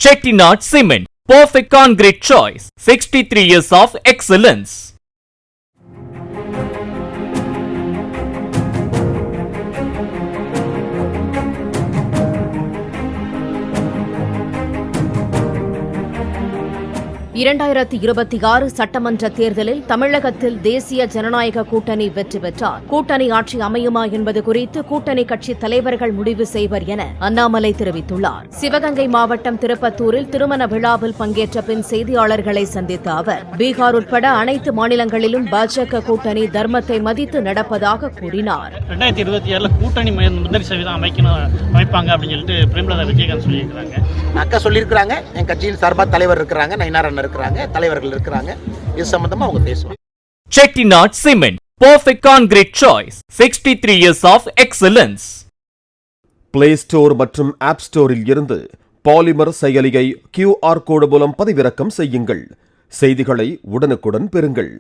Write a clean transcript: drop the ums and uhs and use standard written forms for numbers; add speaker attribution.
Speaker 1: Chettinad Cement, perfect concrete choice. 63 years of excellence.
Speaker 2: இரண்டாயிரத்து 26 சட்டமன்ற தேர்தலில் தமிழகத்தில் தேசிய ஜனநாயக கூட்டணி வெற்றி பெற்றார். கூட்டணி ஆட்சி அமையுமா என்பது குறித்து கூட்டணி கட்சி தலைவர்கள் முடிவு செய்வர் என அண்ணாமலை தெரிவித்துள்ளார். சிவகங்கை மாவட்டம் திருப்பத்தூரில் திருமண விழாவில் பங்கேற்ற பின் செய்தியாளர்களை சந்தித்த அவர், பீகார் உட்பட அனைத்து மாநிலங்களிலும் பாஜக கூட்டணி தர்மத்தை மதித்து நடப்பதாக கூறினார்.
Speaker 3: 2027 கூட்டணி முதல் சதவீதம் அமைப்பாங்க அப்படின்னு சொல்லிட்டு பிரேமலதா விஜயகாந்த் சொல்லியிருக்காங்க.
Speaker 4: அக்கா சொல்லியிருக்கிறாங்க. என் கட்சியின் சார்பாக தலைவர் இருக்கிறாங்க, நயினாரன் இருக்கிறாங்க, தலைவர்கள் இருக்கிறாங்க. இது சம்பந்தமா அவங்க பேசுவாங்க.
Speaker 1: Chettinad Cement, perfect concrete choice. 63 years of excellence.
Speaker 5: Play store மற்றும் ஆப் ஸ்டோரில் இருந்து பாலிமர் செயலியை QR கோடு மூலம் பதிவிறக்கம் செய்யுங்கள். செய்திகளை உடனுக்குடன் பெறுங்கள்.